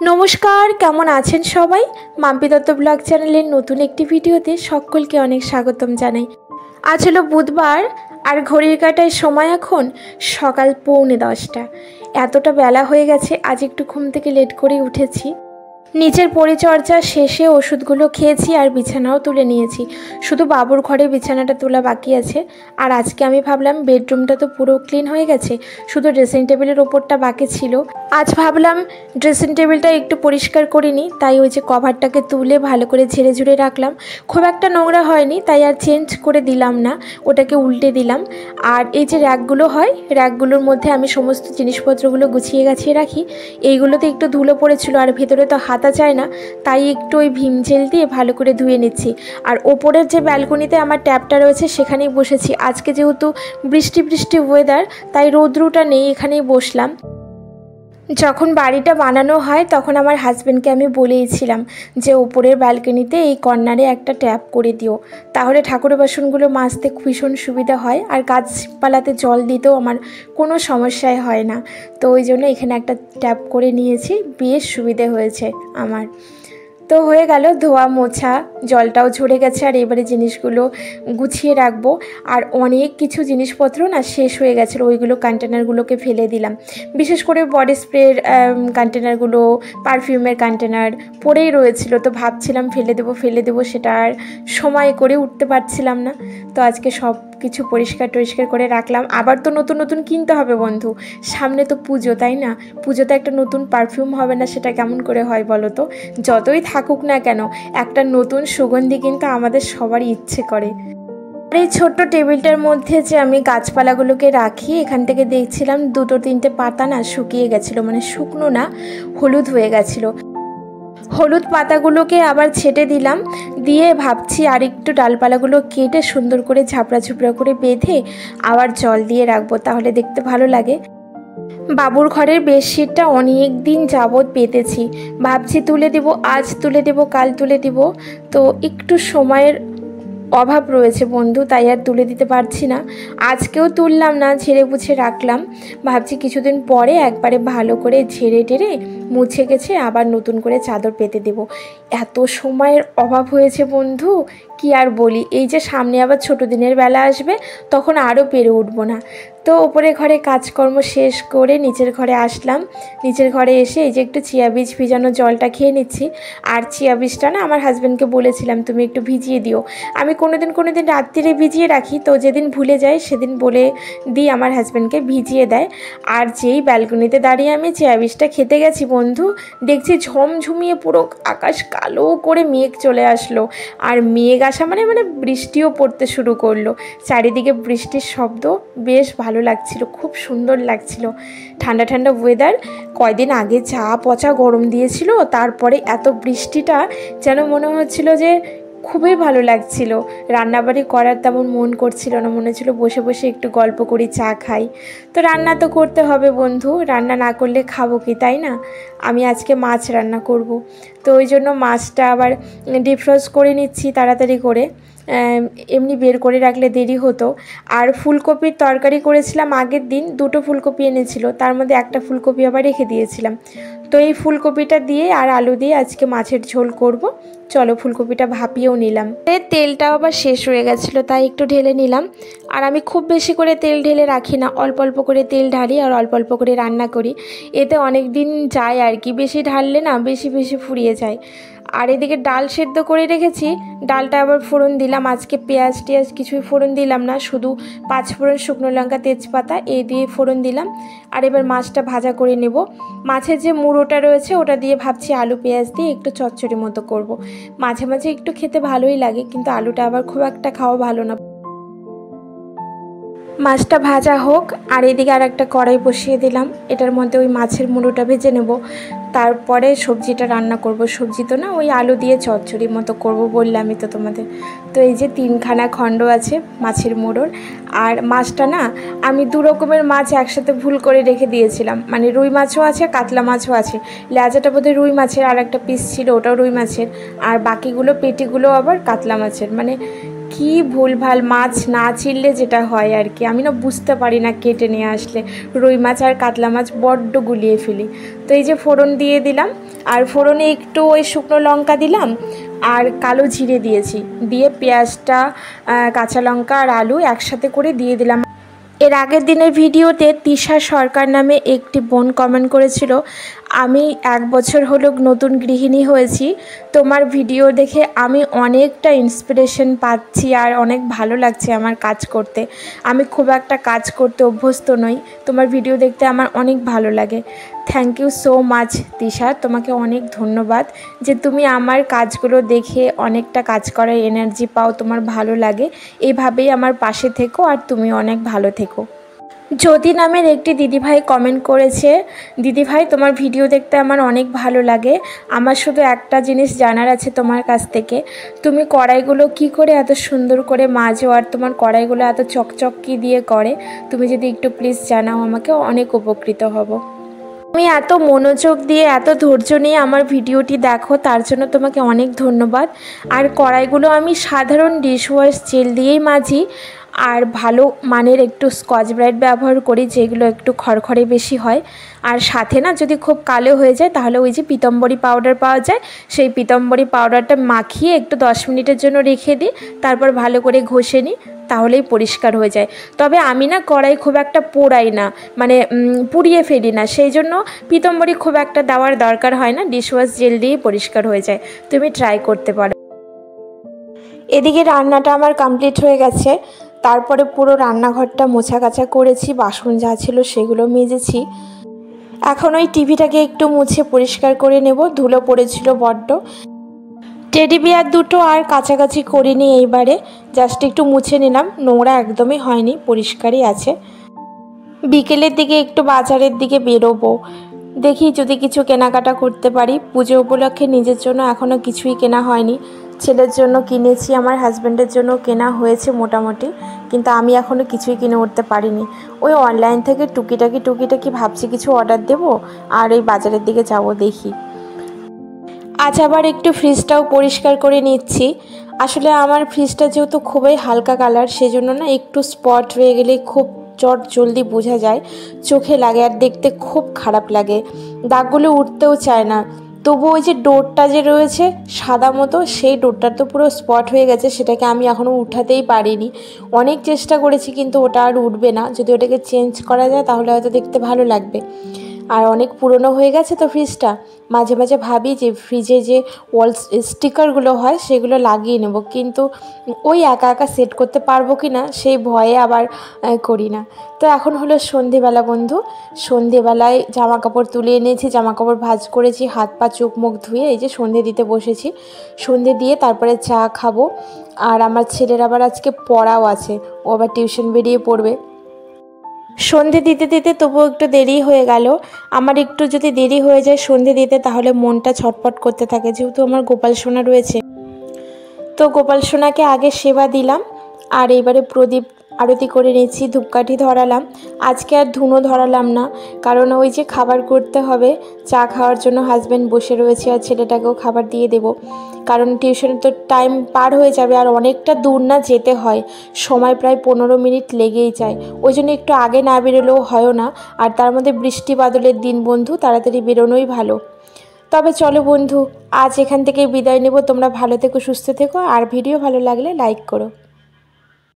নমস্কার, কেমন আছেন সবাই? মাম্পি দত্ত ব্লগ চ্যানেলের নতুন একটি ভিডিওতে সকলকে অনেক স্বাগতম জানাই। আজ হলো বুধবার আর ঘড়ির কাঁটায় সময় এখন সকাল 9:45। এতটা বেলা হয়ে গেছে, আজ একটু ঘুম থেকে লেট করে উঠেছি। নিচের পরিচর্যা শেষে ওষুধগুলো খেয়েছি আর বিছানাও তুলে নিয়েছি। শুধু বাবুর ঘরে বিছানাটা তোলা বাকি আছে। আর আজকে আমি ভাবলাম বেডরুমটা তো পুরো ক্লিন হয়ে গেছে, শুধু ড্রেসিং টেবিলের ওপরটা বাকি ছিল। আজ ভাবলাম ড্রেসিং টেবিলটা একটু পরিষ্কার করে নিই, তাই ওই যে কভারটাকে তুলে ভালো করে ঝেড়ে ঝুড়ে রাখলাম। খুব একটা নোংরা হয়নি, তাই আর চেঞ্জ করে দিলাম না, ওটাকে উল্টে দিলাম। আর এই যে র্যাকগুলো হয়, র্যাকগুলোর মধ্যে আমি সমস্ত জিনিসপত্রগুলো গুছিয়ে গাছিয়ে রাখি। এইগুলোতে একটু ধুলো পড়েছিল আর ভেতরে তো হাতা যায় না, তাই একটু ওই ভীম জেল দিয়ে ভালো করে ধুয়ে নিচ্ছি। আর ওপরের যে ব্যালকনিতে আমার ট্যাপটা রয়েছে সেখানেই বসেছি। আজকে যেহেতু বৃষ্টি বৃষ্টি ওয়েদার, তাই রৌদ্রটা নেই, এখানেই বসলাম। যখন বাড়িটা বানানো হয় তখন আমার হাজব্যান্ডকে আমি বলেইছিলাম যে ওপরের ব্যালকনিতে এই কর্নারে একটা ট্যাপ করে দিও, তাহলে ঠাকুরের বাসনগুলো মাজতে ভীষণ সুবিধা হয় আর গাছপালাতে জল দিতেও আমার কোনো সমস্যাই হয় না। তো ওই জন্য এখানে একটা ট্যাপ করে নিয়েছি, বেশ সুবিধে হয়েছে আমার। তো হয়ে গেল ধোয়া মোছা, জলটাও ঝরে গেছে। আর এবারে জিনিসগুলো গুছিয়ে রাখবো। আর অনেক কিছু জিনিসপত্র না শেষ হয়ে গেছিলো, ওইগুলো কন্টেনারগুলোকে ফেলে দিলাম। বিশেষ করে বডি স্প্রের কন্টেনারগুলো, পারফিউমের কন্টেনার পড়েই রয়েছিল। তো ভাবছিলাম ফেলে দেবো, সেটা আর সময় করে উঠতে পারছিলাম না। তো আজকে সব কিছু পরিষ্কার টরিষ্কার করে রাখলাম। আবার তো নতুন নতুন কিনতে হবে বন্ধু, সামনে তো পুজো, তাই না? পুজোতে একটা নতুন পারফিউম হবে না, সেটা কেমন করে হয় বলো তো? যতই থাকুক না কেন, একটা নতুন সুগন্ধি কিন্তু আমাদের সবারই ইচ্ছে করে। আর এই ছোট্ট টেবিলটার মধ্যে যে আমি গাছপালাগুলোকে রাখি, এখান থেকে দেখছিলাম 2-3টে পাতা না শুকিয়ে গেছিলো, মানে শুকনো না, হলুদ হয়ে গেছিলো। হলুদ পাতাগুলোকে আবার ছেটে দিলাম, দিয়ে ভাবছি আর একটু ডালপালাগুলো কেটে সুন্দর করে ঝাপড়া ঝুপড়া করে বেঁধে আবার জল দিয়ে রাখবো, তাহলে দেখতে ভালো লাগে। বাবুর ঘরের বেডশিটটা অনেক দিন যাবৎ পেতেছি, ভাবছি তুলে দেব, আজ তুলে দেব, কাল তুলে দেব। তো একটু সময়ের অভাব রয়েছে বন্ধু, তাই আর তুলে দিতে পারছি না। আজকেও তুললাম না, ঝেড়ে মুছে রাখলাম। ভাবছি কিছুদিন পরে একবারে ভালো করে ঝেড়ে টেড়ে মুছে গেছে আবার নতুন করে চাদর পেতে দেব। এত সময়ের অভাব হয়েছে বন্ধু, কি আর বলি। এই যে সামনে আবার ছোটো দিনের বেলা আসবে, তখন আরও পেরে উঠবো না। তো ওপরে ঘরে কাজকর্ম শেষ করে নিচের ঘরে আসলাম। নিচের ঘরে এসে এই যে একটু চিয়া বীজ ভিজানো জলটা খেয়ে নিচ্ছি। আর চিয়া বীজটা না আমার হাজব্যান্ডকে বলেছিলাম তুমি একটু ভিজিয়ে দিও। আমি কোনো দিন রাত্রিরে ভিজিয়ে রাখি, তো যেদিন ভুলে যাই সেদিন বলে দিই আমার হাজব্যান্ডকে ভিজিয়ে দেয়। আর যেই ব্যালকনিতে দাঁড়িয়ে আমি চিয়া বীজটা খেতে গেছি বন্ধু, দেখছি ঝমঝমিয়ে পুরো আকাশ কালো করে মেঘ চলে আসলো। আর মেঘ আসা মানে বৃষ্টিও পড়তে শুরু করলো। চারিদিকে বৃষ্টির শব্দ, বেশ ভালো লাগছিল, খুব সুন্দর লাগছিল। ঠান্ডা ঠান্ডা ওয়েদার। কয়দিন আগে যা পচা গরম দিয়েছিল, তারপরে এত বৃষ্টিটা যেন মনে হচ্ছিল যে খুবই ভালো লাগছিল। রান্নাবাড়ি করার তেমন মন করছিল না, মনে হচ্ছিল বসে বসে একটু গল্প করি, চা খাই। তো রান্না তো করতে হবে বন্ধু, রান্না না করলে খাবো কি, তাই না? আমি আজকে মাছ রান্না করব। তো ওই জন্য মাছটা আবার ডিফ্রস্ট করে নিচ্ছি তাড়াতাড়ি করে, এমনি বের করে রাখলে দেরি হতো। আর ফুলকপির তরকারি করেছিলাম আগের দিন, 2টো ফুলকপি এনেছিল, তার মধ্যে একটা ফুলকপি আবার রেখে দিয়েছিলাম। তো এই ফুলকপিটা দিয়ে আর আলু দিয়ে আজকে মাছের ঝোল করব। চলো ফুলকপিটা ভাপিয়েও নিলাম। তেলটাও আবার শেষ হয়ে গেছিলো, তাই একটু ঢেলে নিলাম। আর আমি খুব বেশি করে তেল ঢেলে রাখি না, অল্প অল্প করে তেল ঢালি আর অল্প অল্প করে রান্না করি, এতে অনেক দিন যায় আর কি। বেশি ঢাললে না বেশি ফুরিয়ে যায়। আর এদিকে ডাল সেদ্ধ করে রেখেছি, ডালটা আবার ফোড়ন দিলাম। আজকে পেঁয়াজ টেয়াজ কিছুই ফোড়ন দিলাম না, শুধু 5 ফোড়ন, শুকনো লঙ্কা, তেজপাতা এই দিয়ে ফোড়ন দিলাম। আর এবার মাছটা ভাজা করে নেব। মাছের যে মুড়োটা রয়েছে ওটা দিয়ে ভাবছি আলু পেঁয়াজ দিয়ে একটু চচ্চড়ি মতো করব। মাঝে মাঝে একটু খেতে ভালোই লাগে, কিন্তু আলুটা আবার খুব একটা খাওয়া ভালো না। মাছটা ভাজা হোক, আর এদিকে আর একটা কড়াই বসিয়ে দিলাম, এটার মধ্যে ওই মাছের মুড়োটা ভেজে নেব, তারপরে সবজিটা রান্না করব। সবজি তো না, ওই আলু দিয়ে চচ্চড়ি মতো করব বললামই তো তোমাদের। তো এই যে 3খানা খণ্ড আছে মাছের মুড়োর। আর মাছটা না আমি 2 রকমের মাছ একসাথে ভুল করে রেখে দিয়েছিলাম, মানে রুই মাছও আছে, কাতলা মাছও আছে। লেজাটা বোধহয় রুই মাছের, আর একটা পিস ছিল ওটাও রুই মাছের, আর বাকিগুলো পেটিগুলো আবার কাতলা মাছের। মানে কি ভুলভাল মাছ না চিনলে যেটা হয় আর কি, আমি না বুঝতে পারি না কেটে নিয়ে আসলে। রুই মাছ আর কাতলা মাছ বড্ড গুলিয়ে ফেলি। তো এই যে ফোড়ন দিয়ে দিলাম, আর ফোড়নে একটু ওই শুকনো লঙ্কা দিলাম আর কালো জিরে দিয়েছি, দিয়ে পেঁয়াজটা, কাঁচা লঙ্কা আর আলু একসাথে করে দিয়ে দিলাম। এর আগের দিনের ভিডিওতে তিশা সরকার নামে একটি বোন কমেন্ট করেছিল, আমি 1 বছর হলো নতুন গৃহিণী হয়েছি, তোমার ভিডিও দেখে আমি অনেকটা ইন্সপিরেশন পাচ্ছি আর অনেক ভালো লাগছে আমার কাজ করতে। আমি খুব একটা কাজ করতে অভ্যস্ত নই, তোমার ভিডিও দেখতে আমার অনেক ভালো লাগে। Thank you so much Tisha, তোমাকে অনেক ধন্যবাদ যে তুমি আমার কাজগুলো দেখে অনেকটা কাজ করার এনার্জি পাও, তোমার ভালো লাগে। এইভাবেই আমার পাশে থেকো আর তুমি অনেক ভালো থেকো। জ্যোতি নামের একটি দিদিভাই কমেন্ট করেছে, দিদিভাই তোমার ভিডিও দেখতে আমার অনেক ভালো লাগে, আমার শুধু একটা জিনিস জানার আছে তোমার কাছ থেকে, তুমি কড়াইগুলো কি করে এত সুন্দর করে মাজো আর তোমার কড়াইগুলো এত চকচক কী দিয়ে করে, তুমি যদি একটু প্লিজ জানাও আমাকে, অনেক উপকৃত হব। তুমি এত মনোযোগ দিয়ে এত ধৈর্য নিয়ে আমার ভিডিওটি দেখো, তার জন্য তোমাকে অনেক ধন্যবাদ। আর কড়াইগুলো আমি সাধারণ ডিশওয়াশ জেল দিয়েই মাজি, আর ভালো মানের একটু স্কচ ব্রাইট ব্যবহার করি, যেগুলো একটু খড়খড়ে বেশি হয়। আর সাথে না যদি খুব কালো হয়ে যায় তাহলে ওই যে পিতম্বরী পাউডার পাওয়া যায়, সেই পিতম্বরী পাউডারটা মাখিয়ে একটু 10 মিনিটের জন্য রেখে দিই, তারপর ভালো করে ঘষে নিই, তাহলেই পরিষ্কার হয়ে যায়। তবে আমি না কড়াই খুব একটা পোড়াই না, মানে পুড়িয়ে ফেলি না, সেই জন্য পিতম্বরী খুব একটা দেওয়ার দরকার হয় না, ডিশওয়াশ জেল দিয়েই পরিষ্কার হয়ে যায়। তুমি ট্রাই করতে পারো। এদিকে রান্নাটা আমার কমপ্লিট হয়ে গেছে, তারপরে পুরো রান্নাঘরটা মোছা কাচা করেছি, বাসন যা ছিল সেগুলো মেজেছি। এখন ওই টিভিটাকে একটু মুছে পরিষ্কার করে নেব, ধুলো পড়েছিল বড্ড। টেডি বিয়ার দুটো আর কাছাকাছি করিনি এইবারে, জাস্ট একটু মুছে নিলাম, নোংরা একদমই হয়নি, পরিষ্কারই আছে। বিকেলের দিকে একটু বাজারের দিকে বেরোবো, দেখি যদি কিছু কেনাকাটা করতে পারি। পুজো উপলক্ষে নিজের জন্য এখনও কিছুই কেনা হয়নি, ছেলের জন্য কিনেছি, আমার হাজব্যান্ডের জন্য কেনা হয়েছে মোটামুটি, কিন্তু আমি এখনও কিছুই কিনে উঠতে পারিনি। ওই অনলাইন থেকে টুকিটাকি ভাবছি কিছু অর্ডার দেবো, আর এই বাজারের দিকে যাব দেখি। আজ আবার একটু ফ্রিজটাও পরিষ্কার করে নিচ্ছি। আসলে আমার ফ্রিজটা যেহেতু খুবই হালকা কালার, সেজন্য না একটু স্পট হয়ে গেলে খুব জলদি বোঝা যায়, চোখে লাগে আর দেখতে খুব খারাপ লাগে, দাগগুলো উঠতেও চায় না। তবু ওই যে ডোরটা যে রয়েছে সাদা মতো, সেই ডোরটার তো পুরো স্পট হয়ে গেছে, সেটাকে আমি এখনও উঠাতেই পারিনি। অনেক চেষ্টা করেছি কিন্তু ওটা আর উঠবে না, যদি ওটাকে চেঞ্জ করা যায় তাহলে হয়তো দেখতে ভালো লাগবে। আর অনেক পুরনো হয়ে গেছে তো ফ্রিজটা, মাঝে মাঝে ভাবি যে ফ্রিজে যে ওয়াল স্টিকারগুলো হয় সেগুলো লাগিয়ে নেব, কিন্তু ওই একা একা সেট করতে পারবো কি না সেই ভয়ে আবার করি না। তো এখন হলো সন্ধেবেলা বন্ধু, সন্ধেবেলায় জামা কাপড় তুলে এনেছি, জামা কাপড় ভাঁজ করেছি, হাত পা চোখ মুখ ধুয়ে এই যে সন্ধে দিতে বসেছি। সন্ধে দিয়ে তারপরে চা খাবো। আর আমার ছেলের আবার আজকে পড়াও আছে, ও আবার টিউশন বেরিয়ে পড়বে। সন্ধে দিতে দিতে তবুও একটু দেরি হয়ে গেল। আমার একটু যদি দেরি হয়ে যায় সন্ধে দিতে তাহলে মনটা ছটফট করতে থাকে, যেহেতু আমার গোপাল সোনা রয়েছে। তো গোপাল সোনাকে আগে সেবা দিলাম, আর এইবারে প্রদীপ আরতি করে নিচ্ছি, ধূপকাঠি ধরালাম। আজকে আর ধুনো ধরালাম না, কারণ ওই যে খাবার করতে হবে, চা খাওয়ার জন্য হাজব্যান্ড বসে রয়েছে, আর ছেলেটাকেও খাবার দিয়ে দেব, কারণ টিউশনে তো টাইম পার হয়ে যাবে, আর অনেকটা দূর না যেতে হয়, সময় প্রায় 15 মিনিট লেগেই যায়, ওই জন্য একটু আগে না বেরোলেও হয় না। আর তার মধ্যে বৃষ্টি বাদলের দিন বন্ধু, তাড়াতাড়ি বেরোনোই ভালো। তবে চলো বন্ধু, আজ এখান থেকে বিদায় নেব। তোমরা ভালো থেকো, সুস্থ থেকো, আর ভিডিও ভালো লাগলে লাইক করো।